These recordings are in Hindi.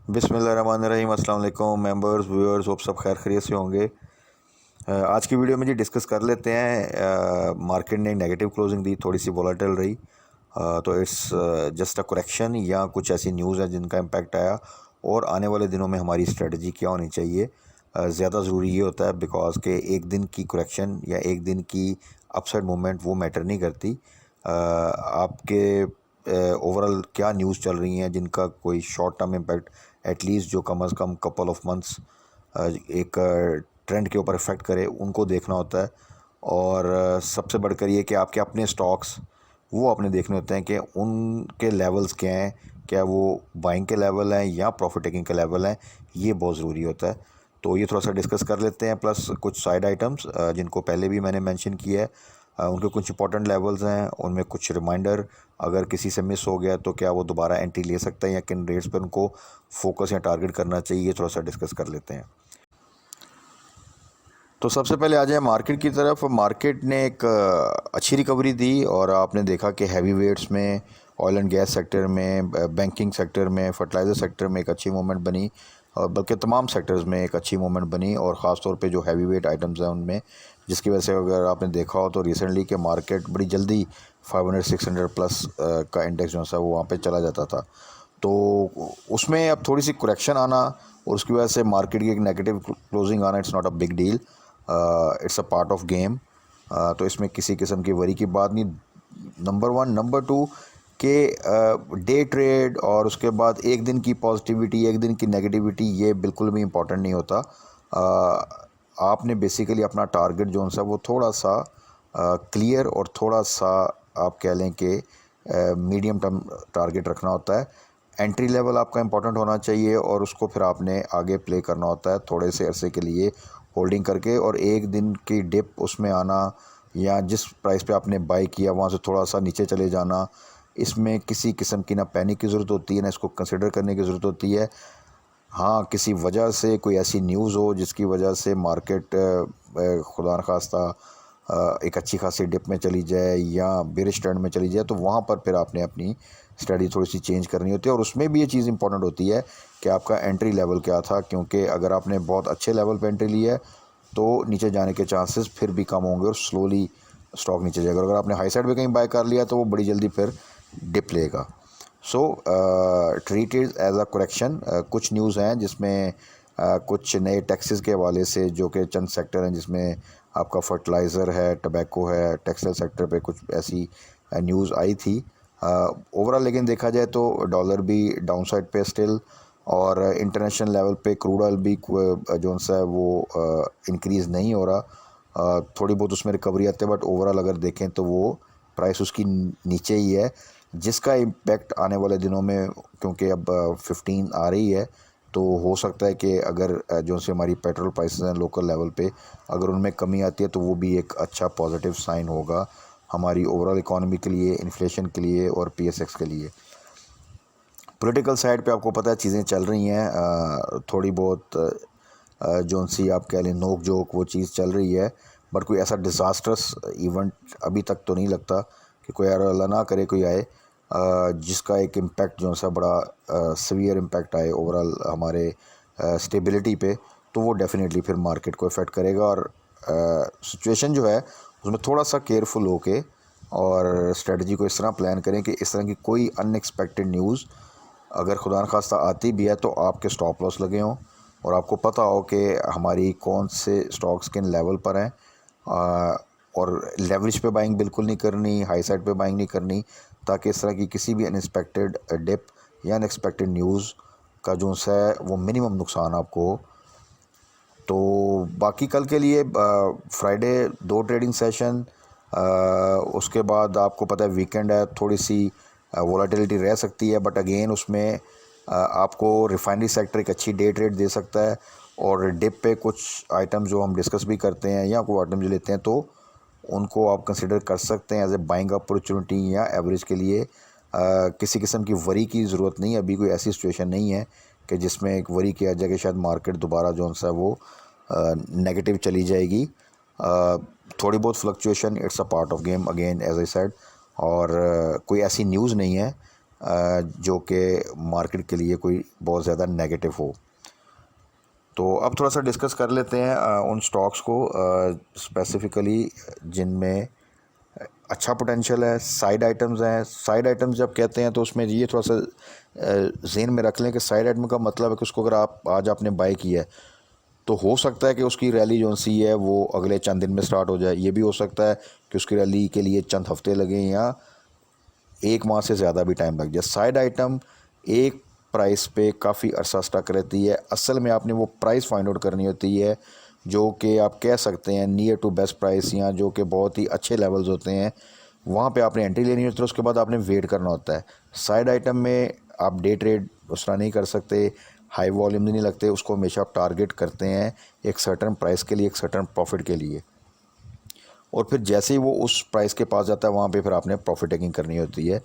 बिस्मिल्लाहिर्रहमानिर्रहीम। अस्सलाम वालेकुम मेंबर्स व्यूअर्स, होप सब खैर खैरियत से होंगे। आज की वीडियो में जी डिस्कस कर लेते हैं। मार्केट ने नेगेटिव क्लोजिंग दी, थोड़ी सी वॉलेटाइल रही। तो इट्स जस्ट अ करेक्शन या कुछ ऐसी न्यूज़ है जिनका इम्पैक्ट आया, और आने वाले दिनों में हमारी स्ट्रेटजी क्या होनी चाहिए। ज़्यादा ज़रूरी ये होता है बिकॉज के एक दिन की करेक्शन या एक दिन की अपसाइड मूवमेंट वो मैटर नहीं करती। आपके ओवरऑल क्या न्यूज़ चल रही हैं जिनका कोई शॉर्ट टर्म इम्पैक्ट एटलीस्ट जो कम अज़ कम कपल ऑफ मंथ्स एक ट्रेंड के ऊपर इफ़ेक्ट करे, उनको देखना होता है। और सबसे बढ़कर ये कि आपके अपने स्टॉक्स वो आपने देखने होते हैं कि उनके लेवल्स क्या हैं, क्या वो बाइंग के लेवल हैं या प्रॉफिट टेकिंग के लेवल हैं। ये बहुत ज़रूरी होता है। तो ये थोड़ा सा डिस्कस कर लेते हैं, प्लस कुछ साइड आइटम्स जिनको पहले भी मैंने मेंशन किया है। उनके कुछ इंपॉर्टेंट लेवल्स हैं, उनमें कुछ रिमाइंडर, अगर किसी से मिस हो गया तो क्या वो दोबारा एंट्री ले सकता है या किन रेट्स पर उनको फोकस या टारगेट करना चाहिए, ये थोड़ा सा डिस्कस कर लेते हैं। तो सबसे पहले आ जाए मार्केट की तरफ। मार्केट ने एक अच्छी रिकवरी दी, और आपने देखा कि हैवी वेट्स में, ऑयल एंड गैस सेक्टर में, बैंकिंग सेक्टर में, फर्टिलाइज़र सेक्टर में एक अच्छी मूवमेंट बनी, और बल्कि तमाम सेक्टर्स में एक अच्छी मूवमेंट बनी, और ख़ास तौर पे जो हैवी वेट आइटम्स हैं उनमें, जिसकी वजह से अगर आपने देखा हो तो रिसेंटली के मार्केट बड़ी जल्दी 500-600 प्लस का इंडेक्स जो है वो वहाँ पे चला जाता था। तो उसमें अब थोड़ी सी करेक्शन आना और उसकी वजह से मार्केट की एक नेगेटिव क्लोजिंग आना, it's not a big deal, it's a part of game. तो इसमें किसी किस्म की वरी की बात नहीं। Number one. नंबर टू के डे ट्रेड और उसके बाद एक दिन की पॉजिटिविटी, एक दिन की नेगेटिविटी, ये बिल्कुल भी इम्पोर्टेंट नहीं होता। आपने बेसिकली अपना टारगेट जो सा वो थोड़ा सा क्लियर और थोड़ा सा आप कह लें कि मीडियम टर्म टारगेट रखना होता है। एंट्री लेवल आपका इंपॉर्टेंट होना चाहिए, और उसको फिर आपने आगे प्ले करना होता है थोड़े से अरसे के लिए होल्डिंग करके, और एक दिन की डिप उसमें आना या जिस प्राइस पे आपने बाई किया वहाँ से थोड़ा सा नीचे चले जाना, इसमें किसी किस्म की ना पैनिक की ज़रूरत होती है ना इसको कंसिडर करने की ज़रूरत होती है। हाँ, किसी वजह से कोई ऐसी न्यूज़ हो जिसकी वजह से मार्केट खुदा न खास्ता एक अच्छी खासी डिप में चली जाए या बेरिश ट्रेंड में चली जाए, तो वहाँ पर फिर आपने अपनी स्ट्रेटजी थोड़ी सी चेंज करनी होती है। और उसमें भी ये चीज़ इंपॉर्टेंट होती है कि आपका एंट्री लेवल क्या था, क्योंकि अगर आपने बहुत अच्छे लेवल पे एंट्री ली है तो नीचे जाने के चांसेस फिर भी कम होंगे और स्लोली स्टॉक नीचे जाएगा। और अगर आपने हाई साइड पे कहीं बाय कर लिया तो वो बड़ी जल्दी फिर डिप लेगा। So treat it as a correction. कुछ न्यूज़ हैं जिसमें कुछ नए टैक्सेस के हवाले से, जो कि चंद सेक्टर हैं जिसमें आपका फर्टिलाइज़र है, टबैको है, टेक्सटाइल सेक्टर पे कुछ ऐसी न्यूज़ आई थी। ओवरऑल लेकिन देखा जाए तो डॉलर भी डाउन साइड पे स्टिल, और इंटरनेशनल लेवल पे क्रूड ऑयल भी जो सा है वो इंक्रीज़ नहीं हो रहा। थोड़ी बहुत उसमें रिकवरी आती है, बट ओवरऑल अगर देखें तो वो प्राइस उसकी नीचे ही है, जिसका इम्पेक्ट आने वाले दिनों में, क्योंकि अब 15 आ रही है, तो हो सकता है कि अगर जो से हमारी पेट्रोल प्राइसेस हैं लोकल लेवल पे, अगर उनमें कमी आती है तो वो भी एक अच्छा पॉजिटिव साइन होगा हमारी ओवरऑल इकॉनमी के लिए, इन्फ्लेशन के लिए और पीएसएक्स के लिए। पॉलिटिकल साइड पे आपको पता है चीज़ें चल रही हैं, थोड़ी बहुत जो सी आप कह लें नोक जोक वो चीज़ चल रही है, बट कोई ऐसा डिज़ास्टर्स इवेंट अभी तक तो नहीं लगता कि कोई, यार अल्लाह ना करे कोई आए जिसका एक इम्पैक्ट जो सा बड़ा सीवियर इम्पैक्ट आए ओवरऑल हमारे स्टेबिलिटी पे, तो वो डेफिनेटली फिर मार्केट को इफ़ेक्ट करेगा। और सिचुएशन जो है उसमें थोड़ा सा केयरफुल होके और स्ट्रेटजी को इस तरह प्लान करें कि इस तरह की कोई अनएक्सपेक्टेड न्यूज़ अगर खुदा न खास्ता आती भी है तो आपके स्टॉप लॉस लगे हों, और आपको पता हो कि हमारी कौन से स्टॉक्स किन लेवल पर हैं। और लेवरेज पे बाइंग बिल्कुल नहीं करनी, हाई साइड पे बाइंग नहीं करनी, ताकि इस तरह की किसी भी अनएक्सपेक्टेड डिप या अनएक्सपेक्टेड न्यूज़ का जो है वो मिनिमम नुकसान आपको हो। तो बाकी कल के लिए फ्राइडे 2 ट्रेडिंग सेशन, उसके बाद आपको पता है वीकेंड है, थोड़ी सी वोलेटिलिटी रह सकती है, बट अगेन उसमें आपको रिफाइनरी सेक्टर एक अच्छी डे ट्रेड दे सकता है। और डिप पे कुछ आइटम जो हम डिस्कस भी करते हैं या कोई आइटम जो लेते हैं तो उनको आप कंसिडर कर सकते हैं एज ए बाइंग अपॉर्चुनिटी या एवरेज के लिए। किसी किस्म की वरी की ज़रूरत नहीं, अभी कोई ऐसी सिचुएशन नहीं है कि जिसमें एक वरी किया जाए कि शायद मार्केट दोबारा जो सा वो नेगेटिव चली जाएगी। थोड़ी बहुत fluctuation, it's a part of game again as I said. और कोई ऐसी न्यूज़ नहीं है जो कि मार्केट के लिए कोई बहुत ज़्यादा नेगेटिव हो। तो अब थोड़ा सा डिस्कस कर लेते हैं उन स्टॉक्स को स्पेसिफ़िकली जिनमें अच्छा पोटेंशियल है। साइड आइटम्स हैं। साइड आइटम्स जब कहते हैं तो उसमें ये थोड़ा सा ज़हन में रख लें कि साइड आइटम का मतलब है कि उसको अगर आज आपने बाय किया है तो हो सकता है कि उसकी रैली जो सी है वो अगले चंद दिन में स्टार्ट हो जाए। ये भी हो सकता है कि उसकी रैली के लिए चंद हफ्ते लगें या एक माह से ज़्यादा भी टाइम लग जाए। साइड आइटम एक प्राइस पे काफ़ी अरसा स्टक रहती है। असल में आपने वो प्राइस फाइंड आउट करनी होती है जो कि आप कह सकते हैं नियर टू बेस्ट प्राइस या जो कि बहुत ही अच्छे लेवल्स होते हैं। वहाँ पे आपने एंट्री लेनी होती है, उसके बाद आपने वेट करना होता है। साइड आइटम में आप डे ट्रेड उस तरह नहीं कर सकते, हाई वॉल्यूम नहीं लगते, उसको हमेशा आप टारगेट करते हैं एक सर्टन प्राइस के लिए, एक सर्टन प्रॉफिट के लिए, और फिर जैसे ही वो उस प्राइस के पास जाता है वहाँ पे फिर आपने प्रॉफिट टेकिंग करनी होती है।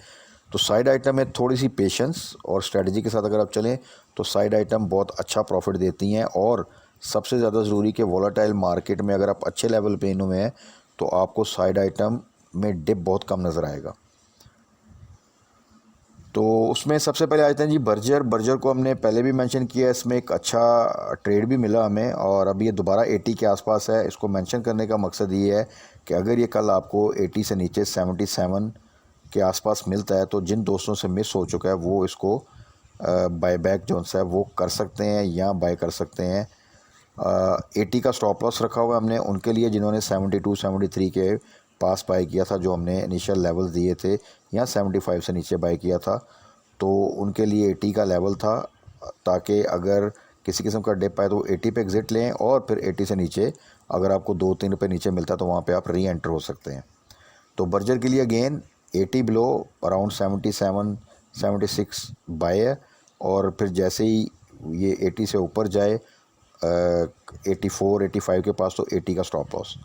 तो साइड आइटम में थोड़ी सी पेशेंस और स्ट्रेटजी के साथ अगर आप चलें तो साइड आइटम बहुत अच्छा प्रॉफिट देती हैं। और सबसे ज़्यादा ज़रूरी कि वोलेटाइल मार्केट में अगर आप अच्छे लेवल पे इन हुए हैं तो आपको साइड आइटम में डिप बहुत कम नज़र आएगा। तो उसमें सबसे पहले आते हैं जी बर्जर को हमने पहले भी मेंशन किया, इसमें एक अच्छा ट्रेड भी मिला हमें और अब ये दोबारा 80 के आसपास है। इसको मेंशन करने का मकसद ये है कि अगर ये कल आपको 80 से नीचे 77 के आसपास मिलता है तो जिन दोस्तों से मिस हो चुका है वो इसको बायबैक जो है वो कर सकते हैं या बाय कर सकते हैं। 80 का स्टॉप लॉस रखा हुआ है हमने उनके लिए जिन्होंने 72 73 के पास बाय किया था, जो हमने इनिशियल लेवल दिए थे, या 75 से नीचे बाय किया था। तो उनके लिए 80 का लेवल था ताकि अगर किसी किस्म का डिप आए तो 80 पे एग्ज़िट लें और फिर 80 से नीचे अगर आपको 2-3 रुपये नीचे मिलता है तो वहाँ पे आप री एंटर हो सकते हैं। तो बर्जर के लिए अगेन 80 बिलो अराउंड 77 76 बाय है और फिर जैसे ही ये 80 से ऊपर जाए 84 85 के पास तो 80 का स्टॉप लॉस।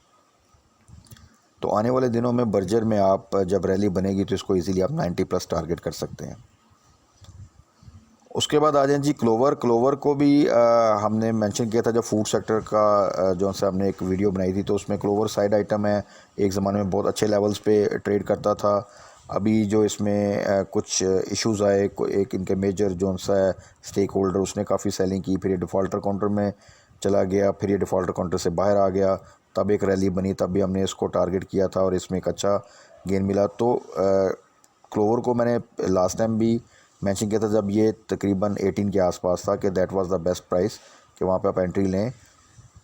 तो आने वाले दिनों में बर्जर में आप जब रैली बनेगी तो इसको इजीली आप 90 प्लस टारगेट कर सकते हैं। उसके बाद आ जाए जी क्लोवर को भी हमने मेंशन किया था जब फूड सेक्टर का जो सा हमने एक वीडियो बनाई थी, तो उसमें क्लोवर साइड आइटम है, एक ज़माने में बहुत अच्छे लेवल्स पे ट्रेड करता था। अभी जो इसमें कुछ इश्यूज़ आए, एक इनके मेजर जो सा है स्टेक होल्डर उसने काफ़ी सेलिंग की, फिर ये डिफ़ॉल्टर काउंटर में चला गया, फिर ये डिफ़ॉल्टर काउंटर से बाहर आ गया, तब एक रैली बनी, तब भी हमने इसको टारगेट किया था और इसमें एक अच्छा गेन मिला। तो क्लोवर को मैंने लास्ट टाइम भी मेंशन किया था जब ये तकरीबन 18 के आसपास था कि that was the best price, कि वहाँ पे आप एंट्री लें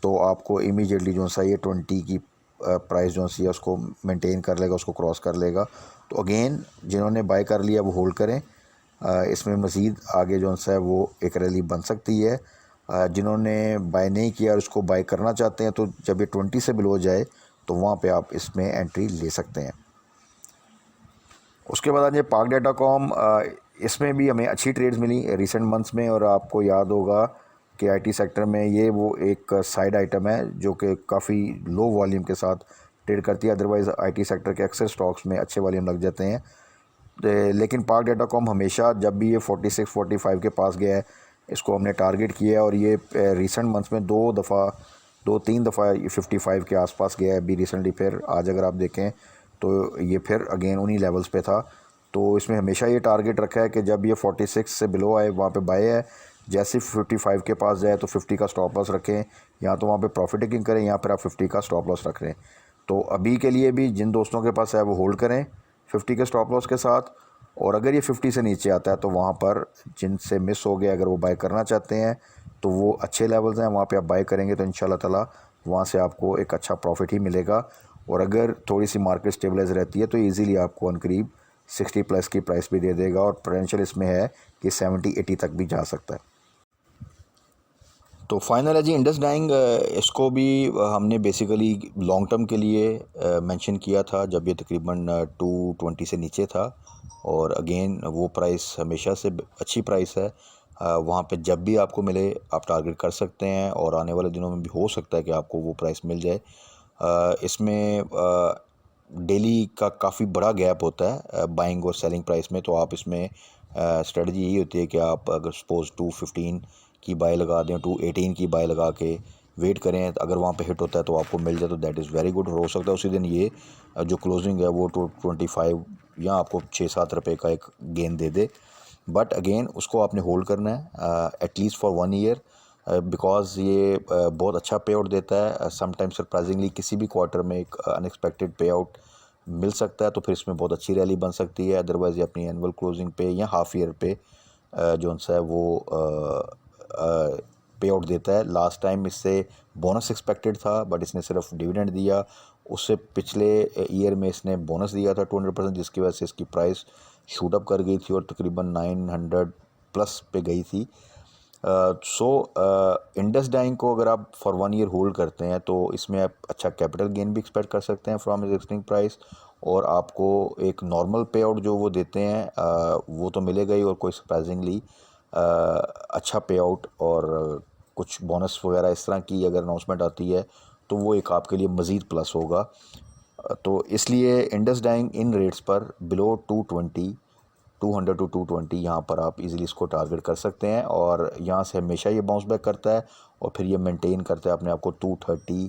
तो आपको इमीडिएटली जो सा ये 20 की प्राइस जो सी है उसको मेंटेन कर लेगा, उसको क्रॉस कर लेगा। तो अगेन जिन्होंने बाय कर लिया वो होल्ड करें, इसमें मज़ीद आगे जो सा है वो एक रैली बन सकती है। जिन्होंने बाय नहीं किया और उसको बाय करना चाहते हैं तो जब ये 20 से बिलो जाए तो वहाँ पे आप इसमें एंट्री ले सकते हैं। उसके बाद आज ये पाक डाटाकॉम, इसमें भी हमें अच्छी ट्रेड्स मिली रिसेंट मंथ्स में, और आपको याद होगा कि आईटी सेक्टर में ये वो एक साइड आइटम है जो कि काफ़ी लो वॉल्यूम के साथ ट्रेड करती है। अदरवाइज़ आईटी सेक्टर के अक्सर स्टॉक्स में अच्छे वॉल्यूम लग जाते हैं। लेकिन पाक डाटाकॉम हमेशा जब भी ये 46 45 के पास गया है इसको हमने टारगेट किया है, और ये रिसेंट मंथ्स में 2-3 दफ़ा 55 के आसपास गया है अभी रिसेंटली। फिर आज अगर आप देखें तो ये फिर अगेन उन्हीं लेवल्स पे था। तो इसमें हमेशा ये टारगेट रखा है कि जब ये 46 से बिलो आए वहाँ पे बाय है, जैसे 55 के पास जाए तो 50 का स्टॉप लॉस रखें, या तो वहाँ पे प्रॉफिट टेकिंग करें या फिर आप 50 का स्टॉप लॉस रख रहे हैं। तो अभी के लिए भी जिन दोस्तों के पास है वो होल्ड करें 50 के स्टॉप लॉस के साथ, और अगर ये 50 से नीचे आता है तो वहाँ पर जिनसे मिस हो गया अगर वो बाय करना चाहते हैं तो वो अच्छे लेवल्स हैं, वहाँ पे आप बाय करेंगे तो इंशाल्लाह ताला वहाँ से आपको एक अच्छा प्रॉफिट ही मिलेगा। और अगर थोड़ी सी मार्केट स्टेबलाइज रहती है तो इजीली आपको करीब 60 प्लस की प्राइस भी दे देगा, और पोटेंशियल इसमें है कि 70-80 तक भी जा सकता है। तो फाइनल है जी इंडस डाइंग, इसको भी हमने बेसिकली लॉन्ग टर्म के लिए मेंशन किया था जब ये तकरीबन 220 से नीचे था, और अगेन वो प्राइस हमेशा से अच्छी प्राइस है। वहाँ पे जब भी आपको मिले आप टारगेट कर सकते हैं, और आने वाले दिनों में भी हो सकता है कि आपको वो प्राइस मिल जाए। इसमें डेली का काफ़ी बड़ा गैप होता है बाइंग और सेलिंग प्राइस में, तो आप इसमें स्ट्रेटजी यही होती है कि आप अगर सपोज़ 215 की बाय लगा दें, 218 की बाय लगा के वेट करें, अगर वहाँ पे हिट होता है तो आपको मिल जाए तो दैट इज़ वेरी गुड। और हो सकता है उसी दिन ये जो क्लोजिंग है वो 25 या आपको 6-7 रुपये का एक gain they they. But again उसको आपने होल्ड करना है एटलीस्ट फॉर 1 ईयर, बिकॉज़ ये बहुत अच्छा पे आउट देता है। समटाइम सरप्राइजिंगली किसी भी क्वार्टर में एक अनएक्सपेक्टेड पे आउट मिल सकता है, तो फिर इसमें बहुत अच्छी रैली बन सकती है। अदरवाइज़ ये अपनी एनुअल क्लोजिंग पे या हाफ ईयर पे जो सा है वो पे आउट देता है। लास्ट टाइम इससे बोनस एक्सपेक्टेड था बट इसने सिर्फ डिविडेंड दिया। उससे पिछले ईयर में इसने बोनस दिया था 200%, जिसकी वजह से इसकी प्राइस शूट अप कर गई थी और तकरीबन 900 प्लस पे गई थी। सो इंडस डाइंग को अगर आप फॉर 1 ईयर होल्ड करते हैं तो इसमें आप अच्छा कैपिटल गेन भी एक्सपेक्ट कर सकते हैं फ्रॉम एग्जिस्टिंग प्राइस, और आपको एक नॉर्मल पे आउट जो वो देते हैं वो तो मिलेगा ही, और कोई सरप्राइजिंगली अच्छा पे आउट और कुछ बोनस वगैरह इस तरह की अगर अनाउंसमेंट आती है तो वो एक आपके लिए मज़ीद प्लस होगा। तो इसलिए इंडस डाइंग इन रेट्स पर बिलो 200 टू 220 यहाँ पर आप इजीली इसको टारगेट कर सकते हैं, और यहाँ से हमेशा ये बाउंस बैक करता है और फिर ये मेंटेन करता है अपने आप को 230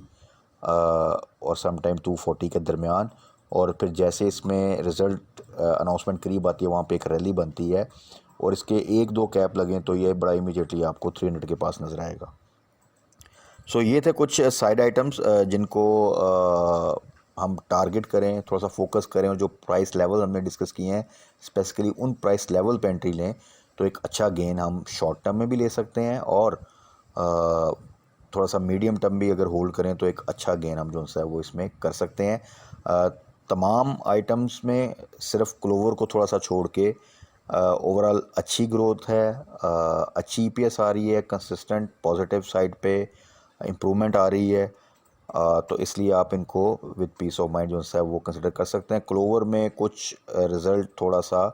और समटाइम 240 के दरमियान। और फिर जैसे इसमें रिज़ल्ट अनाउंसमेंट करीब आती है वहाँ पे एक रैली बनती है, और इसके 1-2 कैप लगें तो ये बड़ा इमीडिएटली आपको 300 के पास नज़र आएगा। सो ये थे कुछ साइड आइटम्स जिनको हम टारगेट करें, थोड़ा सा फोकस करें, और जो प्राइस लेवल हमने डिस्कस किए हैं स्पेसिफिकली उन प्राइस लेवल पे एंट्री लें तो एक अच्छा गेन हम शॉर्ट टर्म में भी ले सकते हैं, और थोड़ा सा मीडियम टर्म भी अगर होल्ड करें तो एक अच्छा गेन हम जो है वो इसमें कर सकते हैं। तमाम आइटम्स में सिर्फ क्लोवर को थोड़ा सा छोड़ के ओवरऑल अच्छी ग्रोथ है, अच्छी ईपीएस आ रही है, कंसिस्टेंट पॉजिटिव साइड पे इम्प्रूवमेंट आ रही है। तो इसलिए आप इनको विद पीस ऑफ माइंड जो है वो कंसिडर कर सकते हैं। क्लोवर में कुछ रिज़ल्ट थोड़ा सा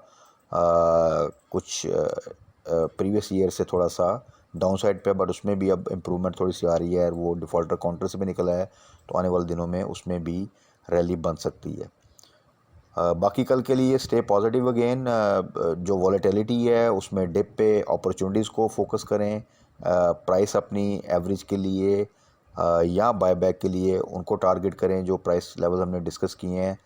कुछ प्रीवियस ईयर से थोड़ा सा डाउन साइड पे, बट उसमें भी अब इम्प्रूवमेंट थोड़ी सी आ रही है, वो डिफ़ॉल्टर काउंटर से भी निकला है, तो आने वाले दिनों में उसमें भी रैली बन सकती है। बाकी कल के लिए स्टे पॉजिटिव अगेन। जो वॉलेटिलिटी है उसमें डिप पे अपॉर्चुनिटीज़ को फोकस करें, प्राइस अपनी एवरेज के लिए या बायबैक के लिए उनको टारगेट करें जो प्राइस लेवल हमने डिस्कस किए हैं,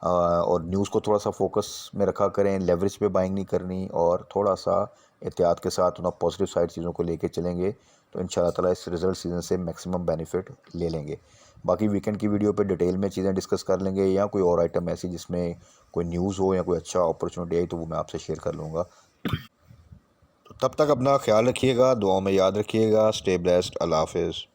और न्यूज़ को थोड़ा सा फोकस में रखा करें, लेवरेज पे बाइंग नहीं करनी, और थोड़ा सा एहतियात के साथ उन्हें पॉजिटिव साइड चीज़ों को लेके चलेंगे तो इंशाल्लाह ताला इस रिज़ल्ट सीज़न से मैक्सिमम बेनिफिट ले लेंगे। बाकी वीकेंड की वीडियो पे डिटेल में चीज़ें डिस्कस कर लेंगे, या कोई और आइटम ऐसी जिसमें कोई न्यूज़ हो या कोई अच्छा अपॉर्चुनिटी आई तो वो मैं आपसे शेयर कर लूँगा। तो तब तक अपना ख्याल रखिएगा, दुआओं में याद रखिएगा। Stay blessed. अल्लाह हाफिज़।